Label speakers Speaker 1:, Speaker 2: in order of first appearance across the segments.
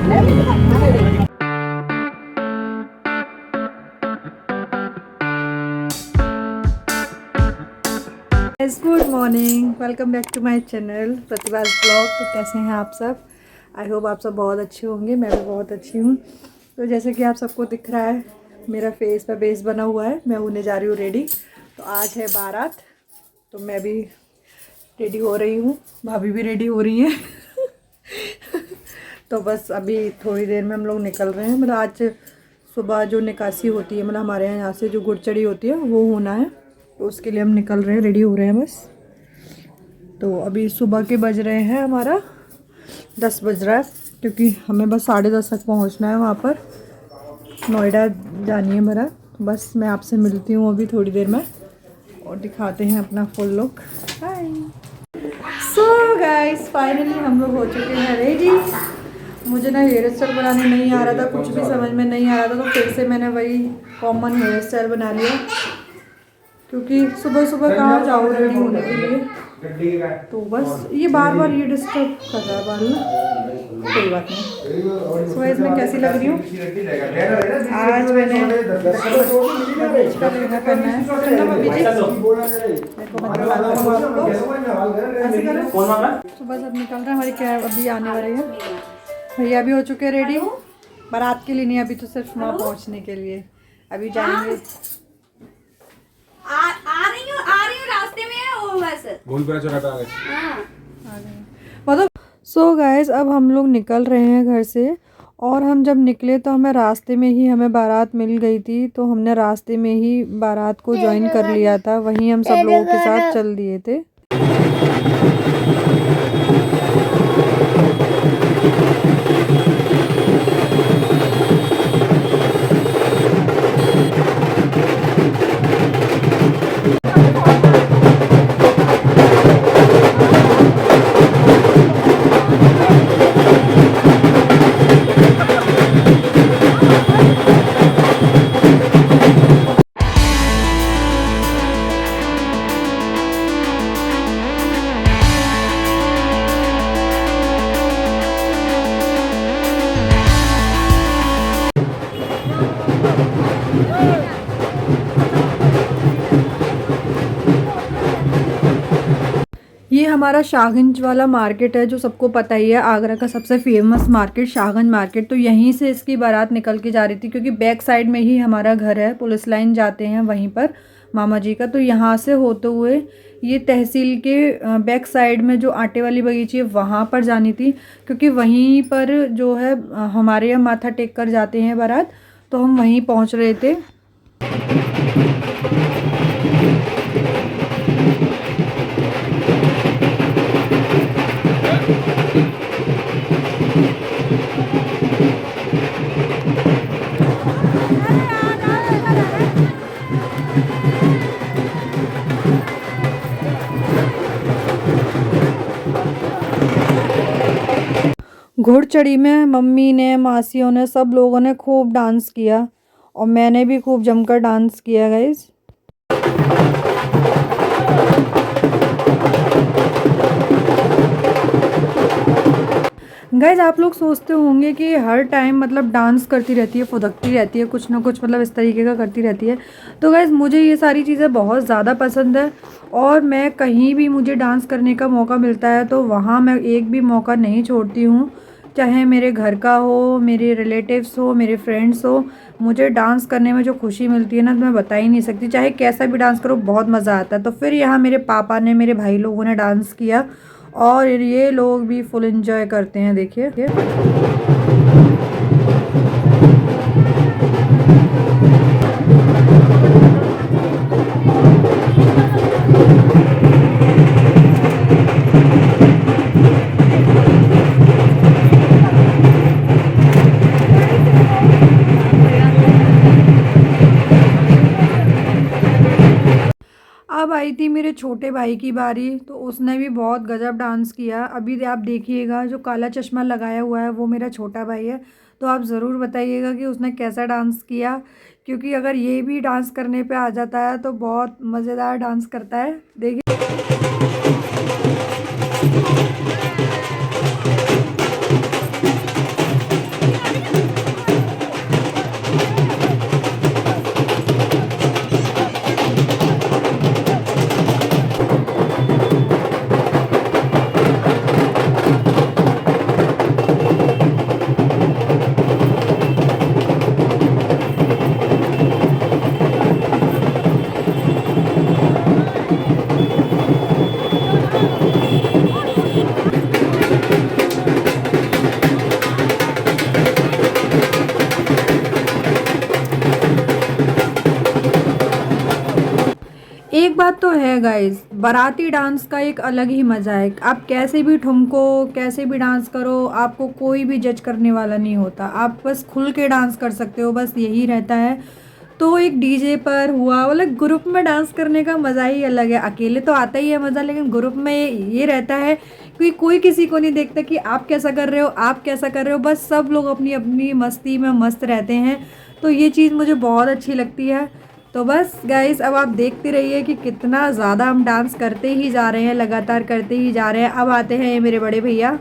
Speaker 1: Good morning, welcome back to my channel Pratibhas blog. तो कैसे हैं आप सब? आई होप आप सब बहुत अच्छे होंगे। मैं भी बहुत अच्छी हूँ। तो जैसे कि आप सबको दिख रहा है, मेरा फेस पे बेस बना हुआ है। मैं होने जा रही हूँ रेडी। तो आज है बारात, तो मैं भी रेडी हो रही हूँ, भाभी भी रेडी हो रही हैं। तो बस अभी थोड़ी देर में हम लोग निकल रहे हैं। मतलब आज सुबह जो निकासी होती है, मतलब हमारे यहाँ से जो गुड़चड़ी होती है वो होना है, तो उसके लिए हम निकल रहे हैं, रेडी हो रहे हैं बस। तो अभी सुबह के बज रहे हैं, हमारा 10 बज रहा है, क्योंकि हमें बस 10:30 तक पहुंचना है वहाँ पर। नोएडा जानी है मेरा। तो बस मैं आपसे मिलती हूँ अभी थोड़ी देर में और दिखाते हैं अपना फुल लुक। हाय। सो गाइस, फाइनली हम लोग हो चुके हैं रेडी। मुझे ना हेयर स्टाइल बनाने नहीं आ रहा था, कुछ भी समझ में नहीं आ रहा था, तो फिर से मैंने वही कॉमन हेयर स्टाइल बना लिया, क्योंकि सुबह सुबह कहाँ जाओ रेडी होने के लिए। तो बस ये बार बार ये डिस्टर्ब कर रहा है बाल में, कोई बात नहीं। सो इसमें कैसी लग रही हूँ? आज मैंने का लहंगा पहनना है। सुबह सब निकल रहे हैं, हमारी कैब अभी आने वाली है। भैया भी हो चुके हैं रेडी, बारात के लिए नहीं, अभी तो सिर्फ वहाँ पहुँचने के लिए। अभी जाएंगे।
Speaker 2: आ रही हूँ रास्ते में है वो, बस
Speaker 3: गोलपुरा चौराहा पे आ गए।
Speaker 1: मतलब सो गाइस, अब हम लोग निकल रहे हैं घर से। और हम जब निकले तो हमें रास्ते में ही हमें बारात मिल गई थी, तो हमने रास्ते में ही बारात को ज्वाइन कर लिया था। वहीं हम सब लोगों के साथ चल दिए थे। ये हमारा शाहगंज वाला मार्केट है, जो सबको पता ही है, आगरा का सबसे फेमस मार्केट शाहगंज मार्केट। तो यहीं से इसकी बारात निकल के जा रही थी, क्योंकि बैक साइड में ही हमारा घर है, पुलिस लाइन जाते हैं वहीं पर मामा जी का। तो यहाँ से होते हुए ये तहसील के बैक साइड में जो आटे वाली बगीची है वहाँ पर जानी थी, क्योंकि वहीं पर जो है हमारे यहाँ माथा टेक कर जाते हैं बारात। तो हम वहीं पहुँच रहे थे। घुड़चढ़ी में मम्मी ने, मासियों ने, सब लोगों ने खूब डांस किया, और मैंने भी खूब जमकर डांस किया गाइस। गाइज, आप लोग सोचते होंगे कि हर टाइम मतलब डांस करती रहती है, फुदकती रहती है, कुछ ना कुछ मतलब इस तरीके का करती रहती है। तो गाइज, मुझे ये सारी चीज़ें बहुत ज़्यादा पसंद है, और मैं कहीं भी मुझे डांस करने का मौका मिलता है तो वहाँ मैं एक भी मौका नहीं छोड़ती हूँ। चाहे मेरे घर का हो, मेरे रिलेटिव्स हो, मेरे फ्रेंड्स हो, मुझे डांस करने में जो खुशी मिलती है ना, तो मैं बता ही नहीं सकती। चाहे कैसा भी डांस करो, बहुत मज़ा आता है। तो फिर यहाँ मेरे पापा ने, मेरे भाई लोगों ने डांस किया, और ये लोग भी फुल एंजॉय करते हैं, देखिए। अब आई थी मेरे छोटे भाई की बारी, तो उसने भी बहुत गजब डांस किया। अभी आप देखिएगा, जो काला चश्मा लगाया हुआ है वो मेरा छोटा भाई है। तो आप ज़रूर बताइएगा कि उसने कैसा डांस किया, क्योंकि अगर ये भी डांस करने पे आ जाता है तो बहुत मज़ेदार डांस करता है, देखिए। एक बात तो है गाइस, बाराती डांस का एक अलग ही मज़ा है। आप कैसे भी ठुमको, कैसे भी डांस करो, आपको कोई भी जज करने वाला नहीं होता। आप बस खुल के डांस कर सकते हो, बस यही रहता है। तो एक डीजे पर हुआ, मतलब ग्रुप में डांस करने का मज़ा ही अलग है। अकेले तो आता ही है मज़ा, लेकिन ग्रुप में ये रहता है कि कोई किसी को नहीं देखता कि आप कैसा कर रहे हो, आप कैसा कर रहे हो। बस सब लोग अपनी अपनी मस्ती में मस्त रहते हैं। तो ये चीज़ मुझे बहुत अच्छी लगती है। तो बस गाइस, अब आप देखते रहिए कि कितना ज़्यादा हम डांस करते ही जा रहे हैं, लगातार करते ही जा रहे हैं। अब आते हैं ये मेरे बड़े भैया।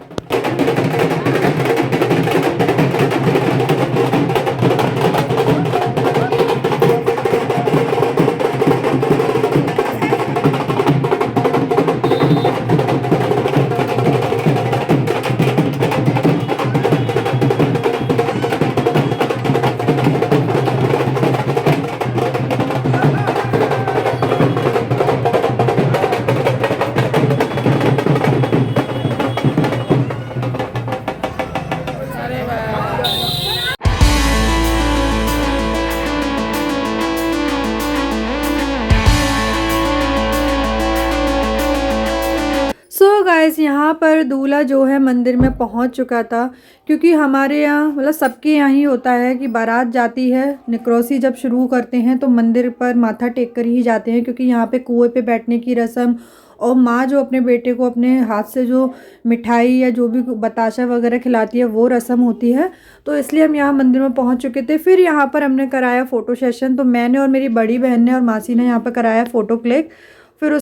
Speaker 1: सो गाइस, यहाँ पर दूल्हा जो है मंदिर में पहुँच चुका था। क्योंकि हमारे यहाँ, मतलब सबके यहाँ ही होता है कि बारात जाती है, निकरोसी जब शुरू करते हैं तो मंदिर पर माथा टेक कर ही जाते हैं। क्योंकि यहाँ पे कुएं पे बैठने की रस्म, और माँ जो अपने बेटे को अपने हाथ से जो मिठाई या जो भी बताशा वगैरह खिलाती है, वो रस्म होती है। तो इसलिए हम यहाँ मंदिर में पहुँच चुके थे। फिर यहाँ पर हमने कराया फ़ोटो सेशन। तो मैंने और मेरी बड़ी बहन ने और मासी ने यहाँ पर कराया फ़ोटो क्लिक। फिर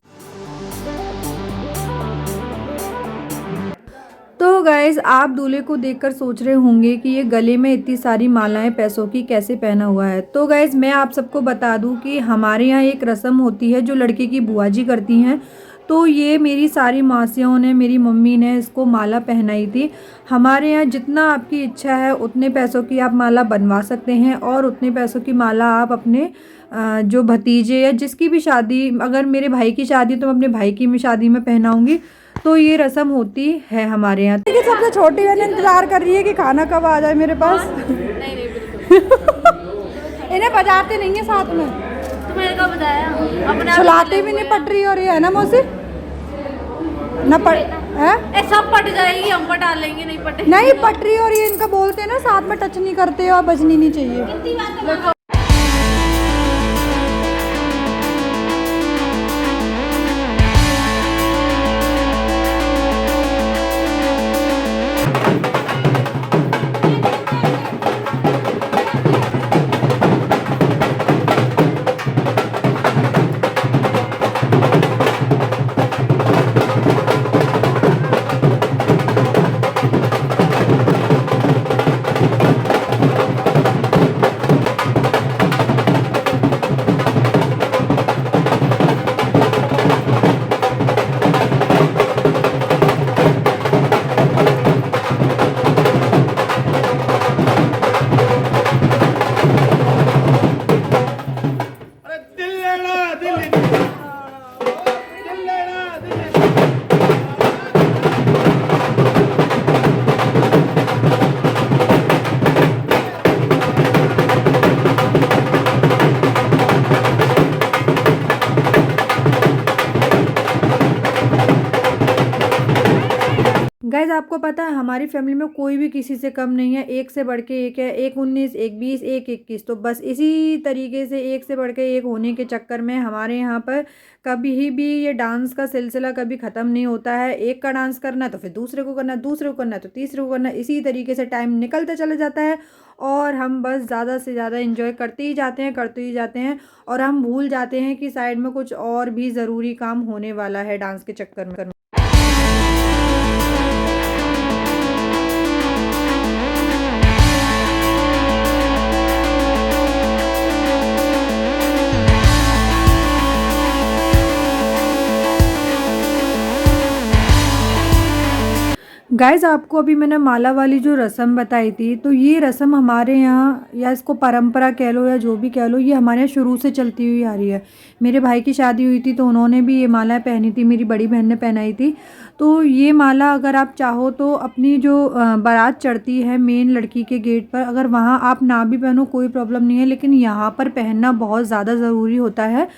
Speaker 1: तो गाइज़, आप दूल्हे को देखकर सोच रहे होंगे कि ये गले में इतनी सारी मालाएं पैसों की कैसे पहना हुआ है। तो गाइज़, मैं आप सबको बता दूं कि हमारे यहाँ एक रस्म होती है जो लड़के की बुआ जी करती हैं। तो ये मेरी सारी मासियों ने, मेरी मम्मी ने इसको माला पहनाई थी। हमारे यहाँ जितना आपकी इच्छा है उतने पैसों की आप माला बनवा सकते हैं, और उतने पैसों की माला आप अपने जो भतीजे या जिसकी भी शादी, अगर मेरे भाई की शादी तो मैं अपने भाई की शादी में पहनाऊँगी। तो ये रस्म होती है हमारे यहाँ। देखिए, सबसे छोटी बहन इंतजार कर रही है कि खाना कब आ जाए मेरे पास।
Speaker 2: नहीं नहीं बिल्कुल।
Speaker 1: इन्हें बजाते नहीं है साथ में,
Speaker 2: तो मैंने कब बताया, अपने आप
Speaker 1: चलाते भी नहीं। पट रही हो रही है ना मौसी, ना पट है।
Speaker 2: ए सब पट जाएगी, हम पटा लेंगे, नहीं पटे
Speaker 1: नहीं पट रही हो रही है, इनका बोलते हैं ना, साथ में टच नहीं करते और बजनी नहीं चाहिए।
Speaker 2: कितनी बात
Speaker 1: गाइज, आपको पता है हमारी फैमिली में कोई भी किसी से कम नहीं है। एक से बढ़ के एक है, एक 19, एक 20, एक 21। तो बस इसी तरीके से एक से बढ़ के एक होने के चक्कर में हमारे यहाँ पर कभी भी ये डांस का सिलसिला कभी ख़त्म नहीं होता है। एक का डांस करना है तो फिर दूसरे को करना है, दूसरे को करना है तो तीसरे को करना है। इसी तरीके से टाइम निकलता चला जाता है, और हम बस ज़्यादा से ज़्यादा इंजॉय करते ही जाते हैं, करते ही जाते हैं। और हम भूल जाते हैं कि साइड में कुछ और भी ज़रूरी काम होने वाला है डांस के चक्कर में। गाइस, आपको अभी मैंने माला वाली जो रस्म बताई थी, तो ये रस्म हमारे यहाँ, या इसको परंपरा कह लो या जो भी कह लो, ये हमारे यहाँ शुरू से चलती हुई आ रही है। मेरे भाई की शादी हुई थी तो उन्होंने भी ये माला पहनी थी, मेरी बड़ी बहन ने पहनाई थी। तो ये माला अगर आप चाहो तो अपनी जो बारात चढ़ती है मेन लड़की के गेट पर, अगर वहाँ आप ना भी पहनो कोई प्रॉब्लम नहीं है, लेकिन यहाँ पर पहनना बहुत ज़्यादा ज़रूरी होता है।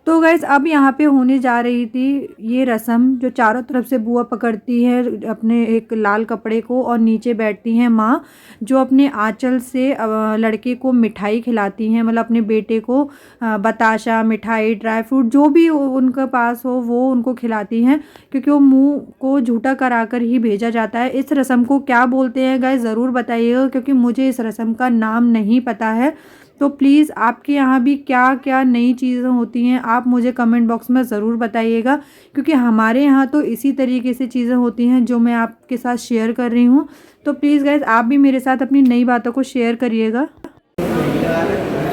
Speaker 1: तो गाइस अब यहाँ पे होने जा रही थी ये रस्म, जो चारों तरफ से बुआ पकड़ती है अपने एक लाल कपड़े को और नीचे बैठती हैं माँ, जो अपने आंचल से लड़के को मिठाई खिलाती हैं, मतलब अपने बेटे को बताशा, मिठाई, ड्राई फ्रूट जो भी उनके पास हो वो उनको खिलाती हैं, क्योंकि वो मुंह को झूठा कराकर ही भेजा जाता है। इस रस्म को क्या बोलते हैं गाइस ज़रूर बताइएगा, क्योंकि मुझे इस रस्म का नाम नहीं पता है। तो प्लीज़ आपके यहाँ भी क्या क्या नई चीज़ें होती हैं आप मुझे कमेंट बॉक्स में ज़रूर बताइएगा, क्योंकि हमारे यहाँ तो इसी तरीके से चीज़ें होती हैं जो मैं आपके साथ शेयर कर रही हूँ। तो प्लीज़ गाइस आप भी मेरे साथ अपनी नई बातों को शेयर करिएगा।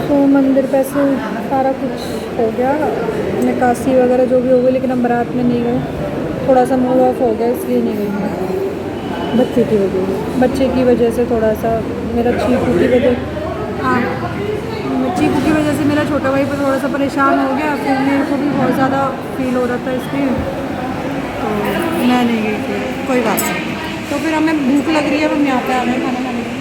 Speaker 1: तो मंदिर पे से सारा कुछ हो गया, निकासी वगैरह जो भी हो गई, लेकिन हम बारात में नहीं गए, थोड़ा सा मूड ऑफ हो गया इसलिए नहीं गई। बच्चे की वजह से थोड़ा सा मेरा चीकू की वजह, हाँ चीकू की वजह से मेरा छोटा भाई पर थोड़ा सा परेशान हो गया, फिर मेरे को भी बहुत ज़्यादा फील हो रहा था इसलिए तो मैं नहीं गई थी। कोई बात नहीं। तो फिर हमें भूख लग रही है, हम यहाँ पे आ रहे हैं खाना खाने के लिए।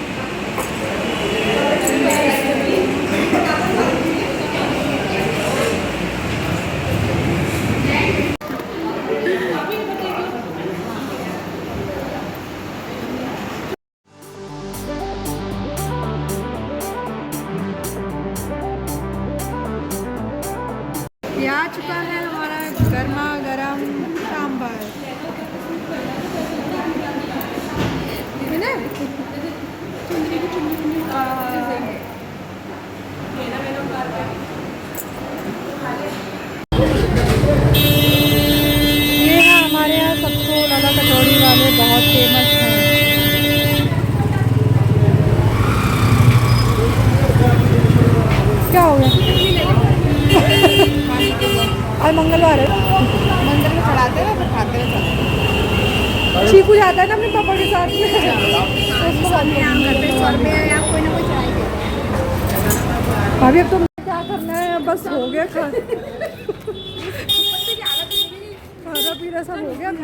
Speaker 1: ये आ चुका है हमारा गर्मा गर्म सांभर। ये है हमारे यहाँ सबको लाला कचौड़ी वाले बहुत फेमस हैं। क्या हो गया? आज मंगलवार है,
Speaker 3: मंदिर में चढ़ाते हैं फिर खाते हैं।
Speaker 1: चीकू जाता है ना अपने पापा के साथ में, तो उसको
Speaker 3: कोई ना कोई चढ़ाएंगे।
Speaker 1: भाभी अब तो क्या करना है, बस हो गया खाना पीना सब हो गया, हम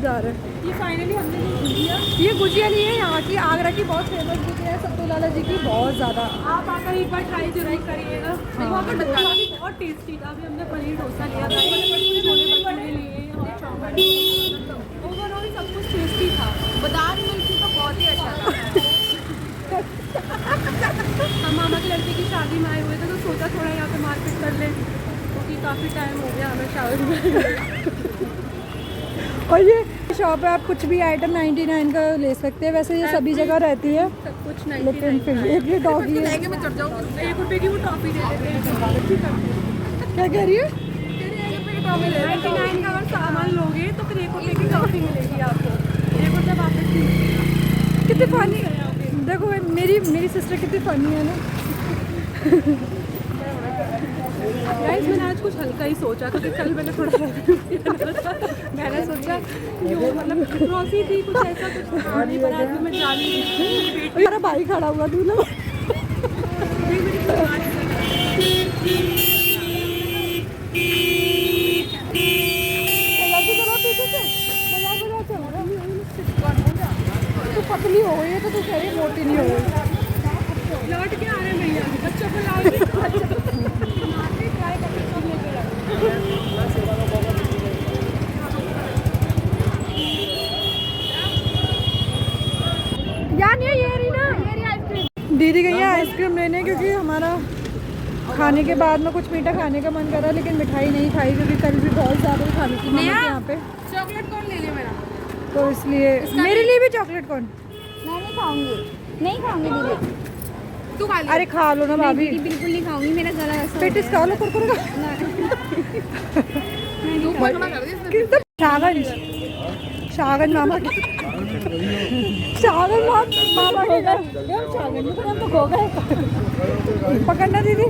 Speaker 1: जा रहे हैं।
Speaker 2: ये फाइनली हमने गुजिया,
Speaker 1: ये गुजिया ली है यहाँ की, आगरा की बहुत फेमस गुजिया है सत्तू लाला जी की, बहुत ज़्यादा।
Speaker 2: आप आकर एक बार ट्राई जरूर करिएगा। वहाँ पर डोसा भी बहुत टेस्टी था। अभी हमने पनीर डोसा लिया था, छोले भटूरे लिए और चाउमीन, ओवरऑल सब कुछ टेस्टी था। बादाम मिर्ची तो बहुत ही अच्छा था। हम मामा के लड़के की शादी में आए हुए थे तो सोचा थोड़ा यहाँ पे मार्केट कर लें, क्योंकि काफ़ी टाइम हो गया हमें शादी में।
Speaker 1: और ये शॉप है, आप कुछ भी आइटम 99 का ले सकते हैं, वैसे ये सभी जगह रहती है,
Speaker 2: सब कुछ
Speaker 1: लेकिन फिर एक ये डॉगी है।
Speaker 3: में चढ़ जाओ।
Speaker 2: 1 रुपये की वो टॉफी दे देते हैं।
Speaker 1: क्या कह रही है?
Speaker 2: 99 का अगर सामान लोगे तो फिर 1 रुपये की टॉफी मिलेगी आपको, 1 रुपये वापस नहीं मिलेगा।
Speaker 1: कितनी फनी है, देखो मेरी सिस्टर कितनी फनी है ना।
Speaker 2: गाइस मैंने आज कुछ हल्का ही सोचा, क्योंकि कल मैंने थोड़ा मैंने सोचा जो मतलब ग्रोसरी थी कुछ ऐसा कुछ था नहीं, पर आज मैं जा रही थी।
Speaker 1: मेरा भाई खड़ा हुआ दूल्हा। तू पतली हो गई है तो तू कह रही मोटी नहीं हो गई।
Speaker 2: लौट के आ रहे हैं भैया, बच्चों को लाओ। दीदी गई है आइसक्रीम लेने, क्योंकि हमारा खाने के बाद में कुछ मीठा खाने का मन कर रहा है, लेकिन मिठाई नहीं खाई क्योंकि कल भी बहुत ज़्यादा खानी थी मम्मी के यहाँ पे, चॉकलेट कौन ले ले मेरा?
Speaker 1: तो इसलिए मेरे लिए भी चॉकलेट कौन?
Speaker 3: मैं नहीं खाऊंगी, नहीं खाऊंगी दीदी।
Speaker 2: तू खा ले।
Speaker 1: अरे खा लो ना भाभी,
Speaker 3: दीदी बिल्कुल नहीं खाऊंगी, मेरा गला ऐसा
Speaker 1: पेटिस खा लो कुरकुरे का। शागन मामा के शागन मामा के घर शागन में हम तो खो गए। पकड़ना दीदी,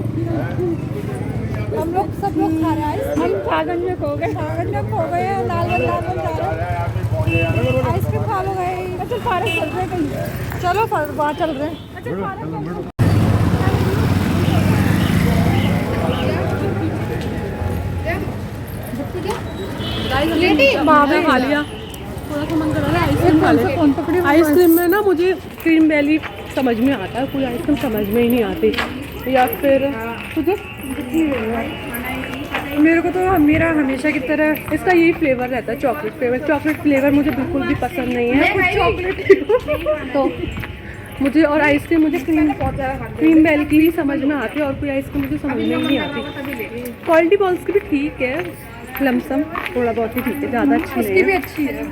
Speaker 1: हम लोग सब लोग खा रहे हैं, हम शागन में खो गए, शागन में खो गए हैं, लाल बन जा रहे हैं। आइसक्रीम खा लो गए। अच्छा फारक चल रहे हैं कहीं, चलो वहाँ चल रहे हैं। अच्छा फारक
Speaker 2: खा लिया, थोड़ा सा मन कर रहा है आइसक्रीम खा ले। आइसक्रीम में ना मुझे क्रीम वैली समझ में आता है, कोई आइसक्रीम समझ में ही नहीं आती, या फिर तुझे मेरे को तो मेरा हमेशा की तरह इसका यही फ्लेवर रहता है, चॉकलेट फ्लेवर मुझे बिल्कुल भी पसंद नहीं है। कुछ चॉकलेट तो मुझे, और आइसक्रीम मुझे क्रीम बेल की ही समझ में आती है, और कोई आइसक्रीम मुझे समझ में ही नहीं आती। क्वालिटी बॉल्स की भी ठीक है, लमसम थोड़ा बहुत ही ठीक है, ज़्यादा अच्छी नहीं है। भी अच्छी है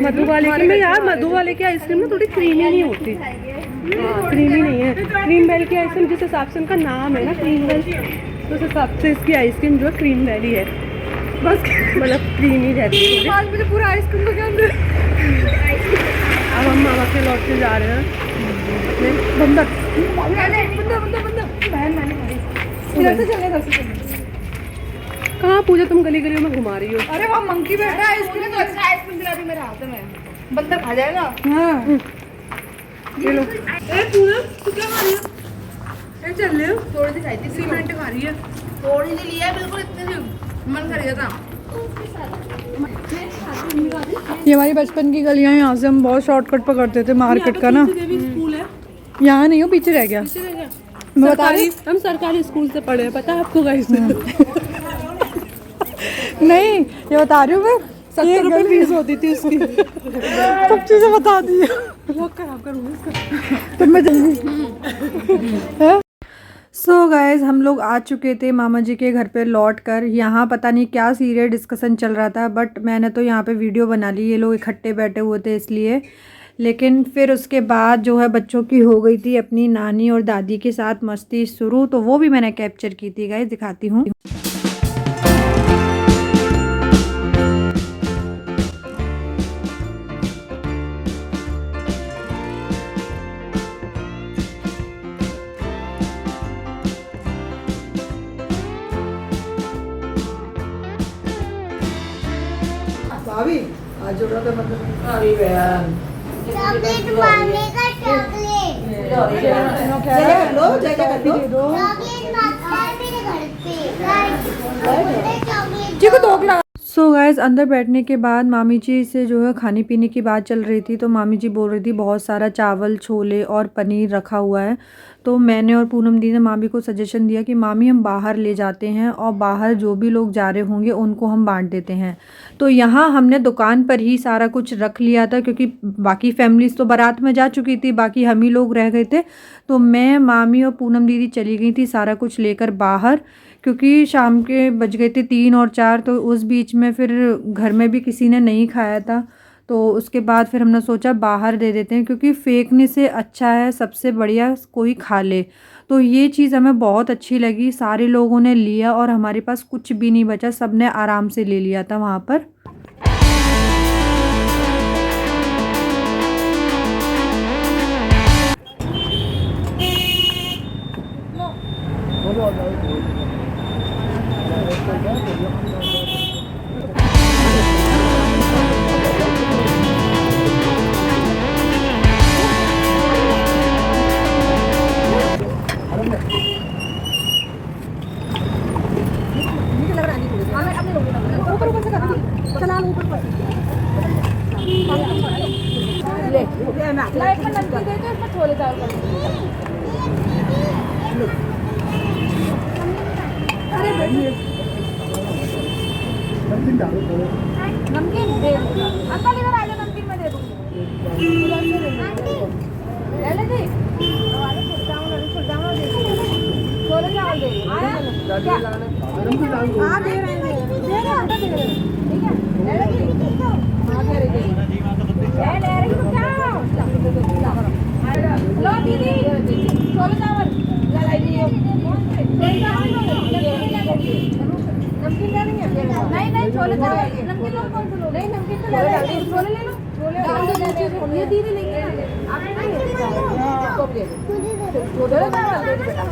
Speaker 2: मधु वाले की में यार, मधु वाले की आइसक्रीम ना थोड़ी क्रीमी नहीं होती, क्रीमी नहीं है। क्रीम बेल की आइसक्रीम जिस हिसाब से उनका नाम है ना क्रीम बेल, तो उस हिसाब से इसकी आइसक्रीम जो है क्रीम बेल ही है, बस मतलब क्रीमी रहती है। आज मुझे पूरा आइसक्रीम तो क्या। अब हम मामा के लौट के जा रहे हैं अपने बंदर कहाँ पूजा, तुम गली गलियों में घुमा रही हो?
Speaker 3: अरे वहाँ मंकी बैठा है, आइसक्रीम तो अच्छा आइसक्रीम दिला दी मेरे हाथ में, बंदर खा जाएगा। हाँ
Speaker 2: चलो पूनम तू क्या खा रही है? चल ले
Speaker 3: थोड़ी सी खाई थी,
Speaker 2: सीमेंट खा रही है।
Speaker 3: थोड़ी सी लिया बिल्कुल, इतने से मन कर गया था।
Speaker 1: ये हमारी बचपन की गलियाँ, यहाँ से हम बहुत शॉर्टकट पकड़ते थे मार्केट का ना।
Speaker 2: स्कूल है
Speaker 1: यहाँ नहीं हो, पीछे रह गया। मैं बता रही,
Speaker 2: हम सरकारी स्कूल से पढ़े हैं, पता है आपको गाइस?
Speaker 1: नहीं ये बता रही हूँ मैं,
Speaker 2: 70 रुपये फीस होती थी उसकी।
Speaker 1: सब चीज़ें बता दी
Speaker 2: बहुत खराब करूँगी
Speaker 1: तो मैं जल्दी। सो गाइज हम लोग आ चुके थे मामा जी के घर पे लौट कर। यहाँ पता नहीं क्या सीरियस डिस्कशन चल रहा था, बट मैंने तो यहाँ पे वीडियो बना ली, ये लोग इकट्ठे बैठे हुए थे इसलिए। लेकिन फिर उसके बाद जो है बच्चों की हो गई थी अपनी नानी और दादी के साथ मस्ती शुरू, तो वो भी मैंने कैप्चर की थी गाइज, दिखाती हूँ। भाभी आज जो रहा था मतलब अरे बहन
Speaker 4: चॉकलेट मांगेगा, चॉकलेट
Speaker 1: चॉकलेट दे दो।
Speaker 4: चॉकलेट मांगता है मेरे घर पे, चॉकलेट
Speaker 1: जी को टोक लगा। सो गाइस अंदर बैठने के बाद मामी जी से जो है खाने पीने की बात चल रही थी, तो मामी जी बोल रही थी बहुत सारा चावल छोले और पनीर रखा हुआ है। तो मैंने और पूनम दी ने मामी को सजेशन दिया कि मामी हम बाहर ले जाते हैं और बाहर जो भी लोग जा रहे होंगे उनको हम बांट देते हैं। तो यहाँ हमने दुकान पर ही सारा कुछ रख लिया था, क्योंकि बाकी फैमिलीज तो बारात में जा चुकी थी, बाकी हम ही लोग रह गए थे। तो मैं मामी और पूनम दीदी चली गई थी सारा कुछ लेकर बाहर, क्योंकि शाम के बज गए थे 3 और 4, तो उस बीच में फिर घर में भी किसी ने नहीं खाया था। तो उसके बाद फिर हमने सोचा बाहर दे देते हैं, क्योंकि फेंकने से अच्छा है सबसे बढ़िया कोई खा ले। तो ये चीज़ हमें बहुत अच्छी लगी, सारे लोगों ने लिया और हमारे पास कुछ भी नहीं बचा, सब ने आराम से ले लिया था वहाँ पर।
Speaker 3: नमकीन दे अंकल, इधर आ जाओ, नमकीन मैं दे दूँगी। ले ले दी, छोड़ जाओ दे, छोले चावल दे। हाँ दे रहे हैं, ठीक है ले ले दी, हाँ दे रही तो क्या लो दीदी, छोले चावल नमकीन लेनी है? नहीं छोले चावल, नमकीन लो, कौन सा लो? नहीं नमकीन तो ले लो, छोले ले लो, छोले ये दीदी लेंगे आप छोले चावल दे बेटा,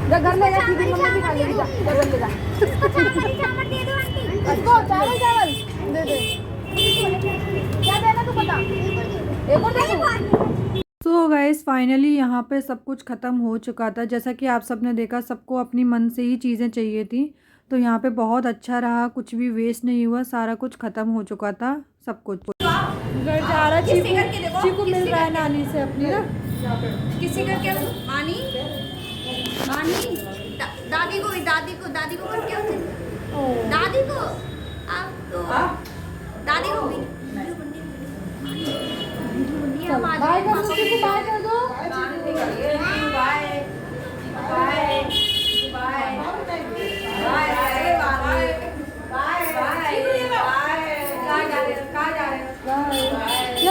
Speaker 3: जा घर ले जा, दीदी मम्मी भी खा लेगी, जा घर ले जा, इसको चावल दे दे, क्या देना तू बता, एक और दे दो।
Speaker 1: सो गाइस फाइनली यहाँ पे सब कुछ ख़त्म हो चुका था। जैसा कि आप सबने देखा, सबको अपनी मन से ही चीज़ें चाहिए थी, तो यहाँ पे बहुत अच्छा रहा, कुछ भी वेस्ट नहीं हुआ, सारा कुछ ख़त्म हो चुका था सब कुछ। घर जा रहा चीकू मिल रहा है नानी से अपनी ना,
Speaker 3: किसी का क्या मानी दादी को करके होते दादी को आप तो दादी को भी बाय कर दो, बाय कर दो। बाय बाय बाय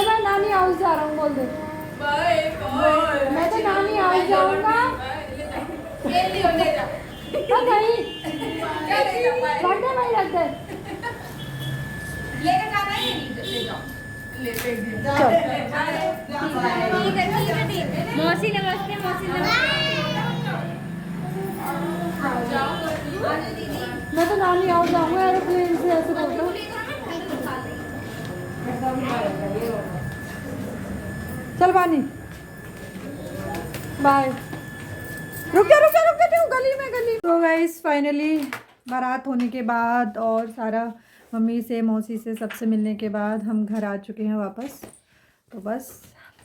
Speaker 3: मैं नानी हाउस जा रहा हूँ बोल दो। मैं तो नानी हाउस जाऊंगा। नहीं मौसी नमस्ते। मैं तो नानी हाउस जाऊंगा एरोप्लेन से ऐसे बोलता हूँ।
Speaker 1: चल बानी बाय। रुक जा गली में। तो गाइस फाइनली बारात होने के बाद और सारा मम्मी से मौसी से सबसे मिलने के बाद हम घर आ चुके हैं वापस। तो बस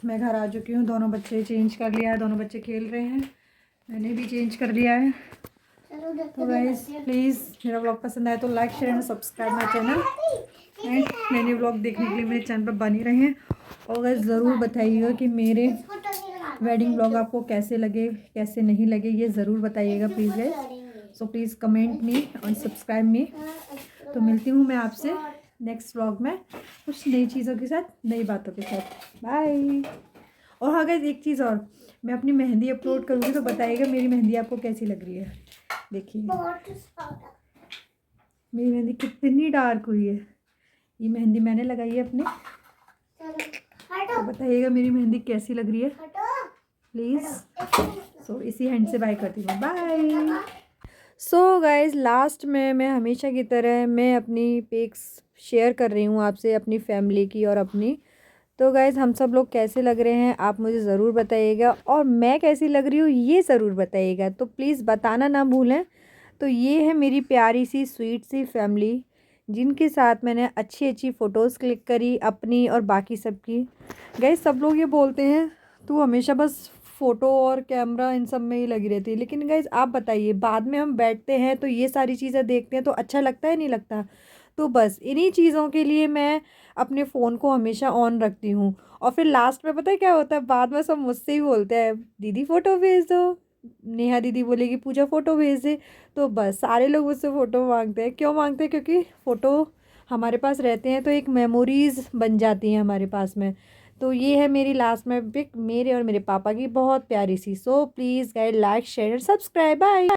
Speaker 1: मैं घर आ चुकी हूँ। दोनों बच्चे चेंज कर लिया है, दोनों बच्चे खेल रहे हैं, मैंने भी चेंज कर लिया है। तो गाइस प्लीज़ मेरा व्लॉग पसंद आए तो like share and subscribe my channel and नए नए व्लॉग देखने के लिए मेरे चैनल पर बने रहें। और गाइस ज़रूर बताइएगा कि मेरे वेडिंग व्लॉग आपको कैसे लगे, कैसे नहीं लगे, ये ज़रूर बताइएगा please guys. So please comment me और सब्सक्राइब मी। तो मिलती हूँ मैं आपसे नेक्स्ट व्लॉग में कुछ नई चीज़ों के साथ, नई बातों के साथ। बाय। और हाँ गाइस एक चीज़ और, मैं अपनी मेहंदी अपलोड करूँगी तो बताइएगा मेरी मेहंदी आपको कैसी लग रही है। देखिए मेरी मेहंदी कितनी डार्क हुई है। ये मेहंदी मैंने लगाई है अपने, तो बताइएगा मेरी मेहंदी कैसी लग रही है प्लीज़। सो इसी हैंड से बाय करती हूँ। बाय। सो गाइज़ लास्ट में मैं हमेशा की तरह मैं अपनी पिक्स शेयर कर रही हूँ आपसे, अपनी फैमिली की और अपनी। तो गाइज़ हम सब लोग कैसे लग रहे हैं आप मुझे ज़रूर बताइएगा, और मैं कैसी लग रही हूँ ये ज़रूर बताइएगा। तो प्लीज़ बताना ना भूलें। तो ये है मेरी प्यारी सी स्वीट सी फैमिली जिनके साथ मैंने अच्छी अच्छी फ़ोटोज़ क्लिक करी अपनी और बाकी सब की। गाइज़ सब लोग ये बोलते हैं तू हमेशा बस फ़ोटो और कैमरा इन सब में ही लगी रहती है, लेकिन गाइज़ आप बताइए बाद में हम बैठते हैं तो ये सारी चीज़ें देखते हैं तो अच्छा लगता है नहीं लगता। तो बस इन्हीं चीज़ों के लिए मैं अपने फ़ोन को हमेशा ऑन रखती हूँ। और फिर लास्ट में पता है क्या होता है, बाद में सब मुझसे ही बोलते हैं दीदी फ़ोटो भेज दो, नेहा दीदी बोलेगी पूजा फ़ोटो भेज दे। तो बस सारे लोग मुझसे फ़ोटो मांगते हैं। क्यों मांगते हैं? क्योंकि फ़ोटो हमारे पास रहते हैं तो एक मेमोरीज़ बन जाती हैं हमारे पास में। तो ये है मेरी लास्ट में पिक मेरे और मेरे पापा की बहुत प्यारी सी। So please guys like share subscribe. Bye.